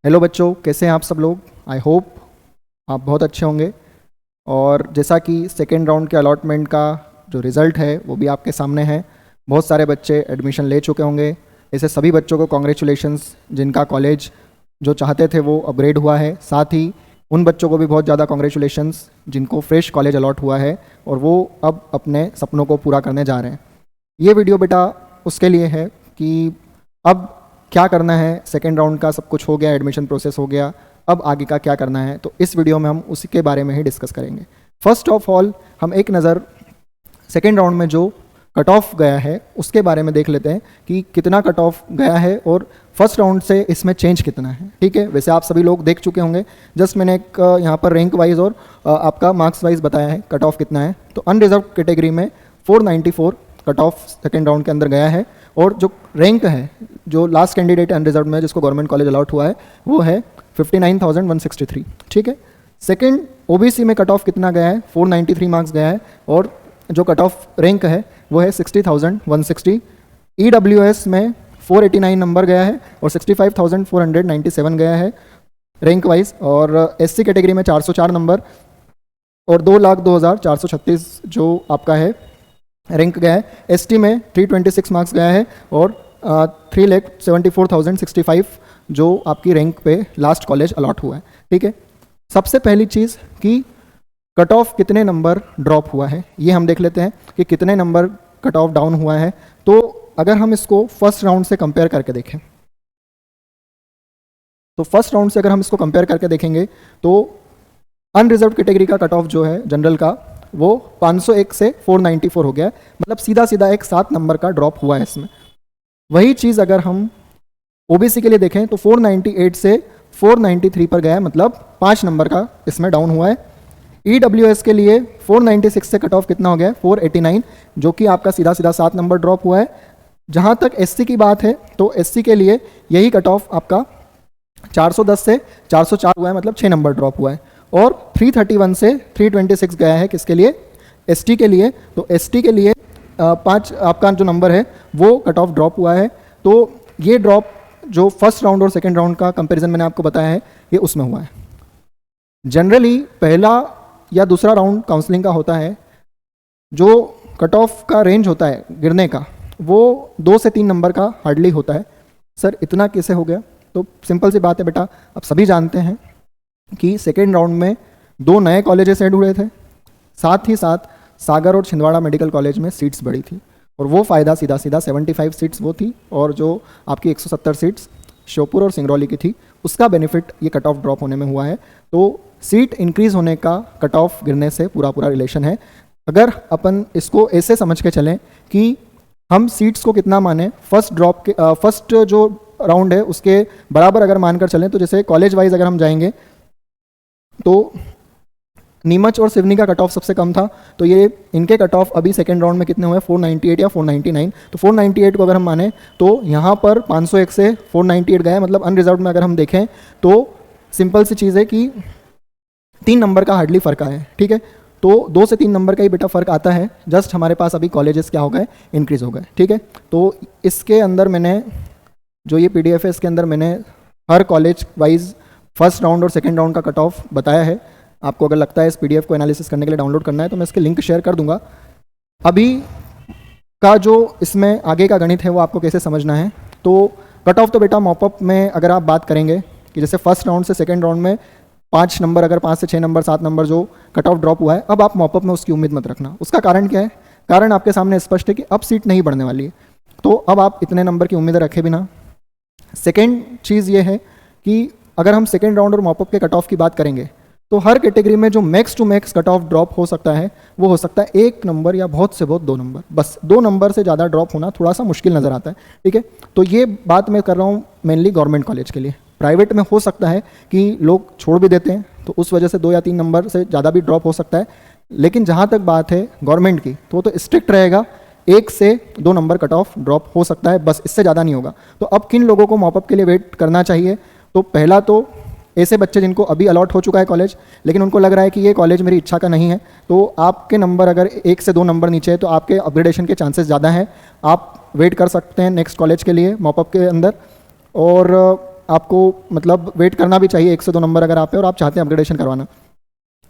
Hello बच्चों, कैसे हैं आप सब लोग। आई होप आप बहुत अच्छे होंगे। और जैसा कि सेकेंड राउंड के अलॉटमेंट का जो रिज़ल्ट है वो भी आपके सामने है। बहुत सारे बच्चे एडमिशन ले चुके होंगे। ऐसे सभी बच्चों को कॉन्ग्रेचुलेशंस जिनका कॉलेज जो चाहते थे वो अपग्रेड हुआ है। साथ ही उन बच्चों को भी बहुत ज़्यादा कॉन्ग्रेचुलेशंस जिनको फ्रेश कॉलेज अलॉट हुआ है और वो अब अपने सपनों को पूरा करने जा रहे हैं। ये वीडियो बेटा उसके लिए है कि अब क्या करना है। सेकेंड राउंड का सब कुछ हो गया, एडमिशन प्रोसेस हो गया, अब आगे का क्या करना है, तो इस वीडियो में हम उसी के बारे में ही डिस्कस करेंगे। फर्स्ट ऑफ ऑल हम एक नज़र सेकेंड राउंड में जो कट ऑफ गया है उसके बारे में देख लेते हैं कि कितना कट ऑफ गया है और फर्स्ट राउंड से इसमें चेंज कितना है। ठीक है, वैसे आप सभी लोग देख चुके होंगे। जस्ट मैंने एक यहाँ पर रैंक वाइज और आपका मार्क्स वाइज बताया है कट ऑफ कितना है। तो अनरिजर्व कैटेगरी में 494 कट ऑफ सेकेंड राउंड के अंदर गया है और जो रैंक है, जो लास्ट कैंडिडेट अनरिजर्व में जिसको गवर्नमेंट कॉलेज अलॉट हुआ है वो है 59,163। ठीक है, सेकेंड ओबीसी में कट ऑफ कितना गया है, 493 मार्क्स गया है और जो कट ऑफ रैंक है वो है 60,160। ईडब्ल्यूएस में 489 नंबर गया है और 65,497 गया है रैंक वाइज। और एससी कैटेगरी में 404 नंबर और 2,02,436 जो आपका है रैंक गया है। एसटी में 326 मार्क्स गया है और 3,74,065 जो आपकी रैंक पे लास्ट कॉलेज अलॉट हुआ है। ठीक है, सबसे पहली चीज़ कि कट ऑफ कितने नंबर ड्रॉप हुआ है ये हम देख लेते हैं कि कितने नंबर कट ऑफ डाउन हुआ है। तो अगर हम इसको फर्स्ट राउंड से कंपेयर करके देखें तो फर्स्ट राउंड से अगर हम इसको कंपेयर करके देखेंगे तो अनरिजर्व कैटेगरी का कट ऑफ जो है जनरल का वो 501 से 494 हो गया, मतलब सीधा सीधा एक 7 नंबर का ड्रॉप हुआ है इसमें। वही चीज़ अगर हम ओबीसी के लिए देखें तो 498 से 493 पर गया, मतलब 5 नंबर का इसमें डाउन हुआ है। ईडब्ल्यूएस के लिए 496 से कट ऑफ कितना हो गया, 489, जो कि आपका सीधा सीधा 7 नंबर ड्रॉप हुआ है। जहाँ तक एससी की बात है तो एससी के लिए यही कट ऑफ आपका 410 से 404 हुआ है, मतलब 6 नंबर ड्रॉप हुआ है। और 331 से 326 गया है किसके लिए, एसटी के लिए। तो एसटी के लिए 5 आपका जो नंबर है वो कट ऑफ ड्रॉप हुआ है। तो ये ड्रॉप जो फर्स्ट राउंड और सेकेंड राउंड का कंपैरिजन मैंने आपको बताया है ये उसमें हुआ है। जनरली पहला या दूसरा राउंड काउंसलिंग का होता है, जो कट ऑफ का रेंज होता है गिरने का वो 2 से 3 नंबर का हार्डली होता है। सर इतना कैसे हो गया, तो सिंपल सी बात है बेटा, आप सभी जानते हैं कि सेकेंड राउंड में 2 नए कॉलेजेस ऐड हुए थे, साथ ही साथ सागर और छिंदवाड़ा मेडिकल कॉलेज में सीट्स बढ़ी थी और वो फ़ायदा सीधा सीधा 75 सीट्स वो थी और जो आपकी 170 सीट्स श्योपुर और सिंगरौली की थी उसका बेनिफिट ये कट ऑफ ड्रॉप होने में हुआ है। तो सीट इंक्रीज़ होने का कट ऑफ गिरने से पूरा पूरा रिलेशन है। अगर अपन इसको ऐसे समझ के चलें कि हम सीट्स को कितना माने, फर्स्ट ड्रॉप के फर्स्ट जो राउंड है उसके बराबर अगर मानकर चलें, तो जैसे कॉलेज वाइज अगर हम जाएंगे तो नीमच और सिवनी का कट ऑफ सबसे कम था, तो ये इनके कट ऑफ अभी सेकेंड राउंड में कितने हुए, 498 या 499। तो 498 को अगर हम माने तो यहाँ पर 501 से 498 गए, मतलब अनरिजर्व में अगर हम देखें तो सिंपल सी चीज़ है कि 3 नंबर का हार्डली फ़र्क आया है। ठीक है, तो 2 से 3 नंबर का ही बेटा फ़र्क आता है। जस्ट हमारे पास अभी कॉलेजेस क्या हो गए, इंक्रीज़ हो गए। ठीक है, तो इसके अंदर मैंने जो ये PDF है इसके अंदर मैंने हर कॉलेज वाइज फर्स्ट राउंड और सेकेंड राउंड का कट ऑफ बताया है। आपको अगर लगता है इस PDF को एनालिसिस करने के लिए डाउनलोड करना है तो मैं इसके लिंक शेयर कर दूंगा। अभी का जो इसमें आगे का गणित है वो आपको कैसे समझना है, तो कट ऑफ तो बेटा मॉपअप में अगर आप बात करेंगे कि जैसे फर्स्ट राउंड से सेकेंड राउंड में 5 नंबर, अगर 5 से 6 नंबर 7 नंबर जो कट ऑफ ड्रॉप हुआ है, अब आप मॉपअप में उसकी उम्मीद मत रखना। उसका कारण क्या है, कारण आपके सामने स्पष्ट है कि अब सीट नहीं बढ़ने वाली है, तो अब आप इतने नंबर की उम्मीद रखे बिना। सेकेंड चीज़ ये है कि अगर हम सेकेंड राउंड और मॉपअप के कट ऑफ की बात करेंगे तो हर कैटेगरी में जो max to max cut off drop हो सकता है वो हो सकता है 1 नंबर या बहुत से बहुत 2 नंबर, बस 2 नंबर से ज़्यादा ड्रॉप होना थोड़ा सा मुश्किल नज़र आता है। ठीक है, तो ये बात मैं कर रहा हूँ मेनली गवर्नमेंट कॉलेज के लिए। प्राइवेट में हो सकता है कि लोग छोड़ भी देते हैं तो उस वजह से 2 या 3 नंबर से ज़्यादा भी ड्रॉप हो सकता है, लेकिन जहाँ तक बात है गवर्नमेंट की तो स्ट्रिक्ट रहेगा, 1 से 2 नंबर कट ऑफ ड्रॉप हो सकता है, बस इससे ज़्यादा नहीं होगा। तो अब किन लोगों को मॉपअप के लिए वेट करना चाहिए, तो पहला तो ऐसे बच्चे जिनको अभी अलॉट हो चुका है कॉलेज लेकिन उनको लग रहा है कि ये कॉलेज मेरी इच्छा का नहीं है, तो आपके नंबर अगर 1 से 2 नंबर नीचे है तो आपके अपग्रेडेशन के चांसेस ज़्यादा हैं, आप वेट कर सकते हैं नेक्स्ट कॉलेज के लिए मॉपअप के अंदर। और आपको मतलब वेट करना भी चाहिए 1 से 2 नंबर अगर आप पे और आप चाहते हैं अपग्रेडेशन करवाना।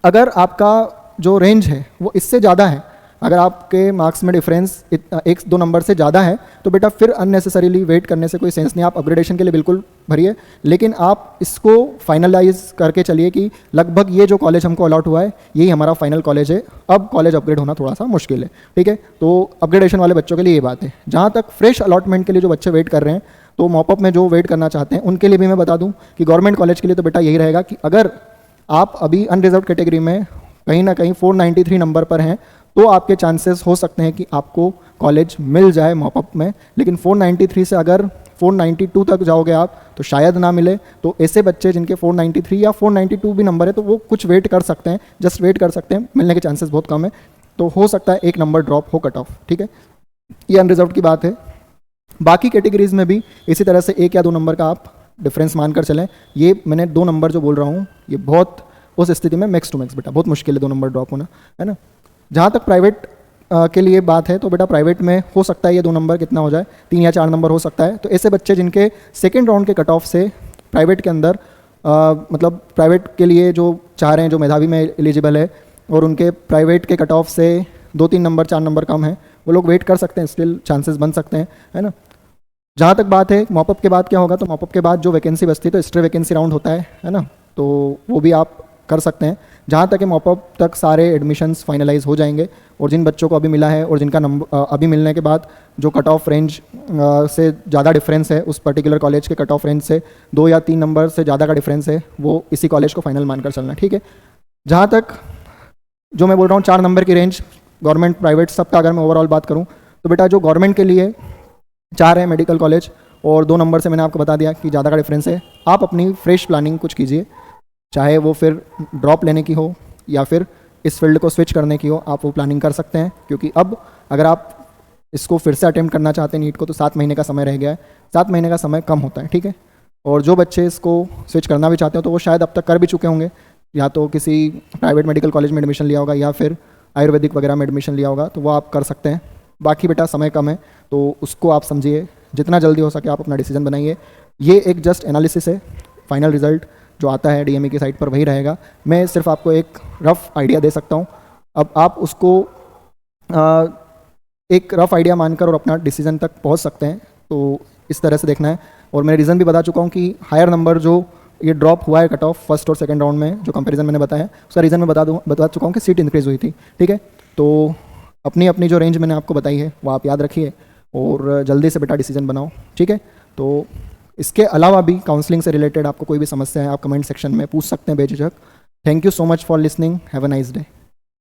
अगर आपका जो रेंज है वो इससे ज़्यादा है, अगर आपके मार्क्स में डिफरेंस 1-2 नंबर से ज़्यादा है, तो बेटा फिर अननेसेसरीली वेट करने से कोई सेंस नहीं। आप अपग्रेडेशन के लिए बिल्कुल भरिए, लेकिन आप इसको फाइनलाइज करके चलिए कि लगभग ये जो कॉलेज हमको अलॉट हुआ है यही हमारा फाइनल कॉलेज है, अब कॉलेज अपग्रेड होना थोड़ा सा मुश्किल है, ठीक है। तो अपग्रेडेशन वाले बच्चों के लिए ये बात है। जहाँ तक फ्रेश अलॉटमेंट के लिए जो बच्चे वेट कर रहे हैं, तो मॉपअप में जो वेट करना चाहते हैं उनके लिए भी मैं बता दूं कि गवर्नमेंट कॉलेज के लिए तो बेटा यही रहेगा कि अगर आप अभी अनरिजर्व कैटेगरी में कहीं ना कहीं 493 नंबर पर हैं, तो आपके चांसेस हो सकते हैं कि आपको कॉलेज मिल जाए मॉपअप में। लेकिन 493 से अगर 492 तक जाओगे आप तो शायद ना मिले। तो ऐसे बच्चे जिनके 493 या 492 भी नंबर है, तो वो कुछ वेट कर सकते हैं, जस्ट वेट कर सकते हैं, मिलने के चांसेस बहुत कम है। तो हो सकता है 1 नंबर ड्रॉप हो कट ऑफ, ठीक है। ये अनरिजर्व की बात है। बाकी कैटेगरीज में भी इसी तरह से 1 या 2 नंबर का आप डिफरेंस मानकर चलें। ये मैंने 2 नंबर जो बोल रहा हूँ, ये बहुत उस स्थिति में मैक्स टू मैक्स बेटा बहुत मुश्किल है 2 नंबर ड्रॉप होना, है ना। जहाँ तक प्राइवेट के लिए बात है, तो बेटा प्राइवेट में हो सकता है ये 2 नंबर कितना हो जाए, 3 या 4 नंबर हो सकता है। तो ऐसे बच्चे जिनके सेकेंड राउंड के कट ऑफ से प्राइवेट के अंदर मतलब प्राइवेट के लिए जो चाह रहे हैं, जो मेधावी में एलिजिबल है और उनके प्राइवेट के कट ऑफ से 2-3 नंबर 4 नंबर कम है, वो लोग वेट कर सकते हैं, स्टिल चांसेस बन सकते हैं, है ना। जहाँ तक बात है मॉपअप के बाद क्या होगा, तो मॉपअप के बाद जो वैकेंसी बचती है तो स्ट्रे वैकेंसी राउंड होता है ना, तो वो भी आप कर सकते हैं। जहाँ तक मॉपअप तक सारे एडमिशन्स फाइनलाइज हो जाएंगे और जिन बच्चों को अभी मिला है और जिनका नंबर अभी मिलने के बाद जो कट ऑफ रेंज से ज़्यादा डिफरेंस है, उस पर्टिकुलर कॉलेज के कट ऑफ रेंज से 2 या 3 नंबर से ज़्यादा का डिफरेंस है, वो इसी कॉलेज को फाइनल मानकर चलना, ठीक है। जहाँ तक जो मैं बोल रहा हूँ 4 नंबर की रेंज गवर्नमेंट प्राइवेट सबका अगर मैं ओवरऑल बात करूँ, तो बेटा जो गवर्नमेंट के लिए 4 है मेडिकल कॉलेज और 2 नंबर से मैंने आपको बता दिया कि ज़्यादा का डिफरेंस है। आप अपनी फ्रेश प्लानिंग कुछ कीजिए, चाहे वो फिर ड्रॉप लेने की हो या फिर इस फील्ड को स्विच करने की हो, आप वो प्लानिंग कर सकते हैं। क्योंकि अब अगर आप इसको फिर से अटेम्प्ट करना चाहते हैं नीट को, तो 7 महीने का समय रह गया है, 7 महीने का समय कम होता है, ठीक है। और जो बच्चे इसको स्विच करना भी चाहते हो, तो वो शायद अब तक कर भी चुके होंगे, या तो किसी प्राइवेट मेडिकल कॉलेज में एडमिशन लिया होगा या फिर आयुर्वेदिक वगैरह में एडमिशन लिया होगा, तो वो आप कर सकते हैं। बाकी बेटा समय कम है, तो उसको आप समझिए, जितना जल्दी हो सके आप अपना डिसीजन बनाइए। ये एक जस्ट एनालिसिस है, फाइनल रिजल्ट जो आता है डीएमई की साइट पर वही रहेगा। मैं सिर्फ आपको एक रफ आइडिया दे सकता हूँ, अब आप उसको एक रफ आइडिया मानकर और अपना डिसीजन तक पहुँच सकते हैं। तो इस तरह से देखना है। और मैं रीज़न भी बता चुका हूँ कि हायर नंबर जो ये ड्रॉप हुआ है कट ऑफ फर्स्ट और सेकंड राउंड में, जो कंपैरिजन मैंने बताया उसका रीज़न मैं बता चुका हूँ कि सीट इंक्रीज़ हुई थी, ठीक है। तो अपनी अपनी जो रेंज मैंने आपको बताई है वो आप याद रखिए और जल्दी से बेटा डिसीजन बनाओ, ठीक है। तो इसके अलावा भी काउंसलिंग से रिलेटेड आपको कोई भी समस्या है, आप कमेंट सेक्शन में पूछ सकते हैं बेझिझक। Thank you so much for listening, have a nice day.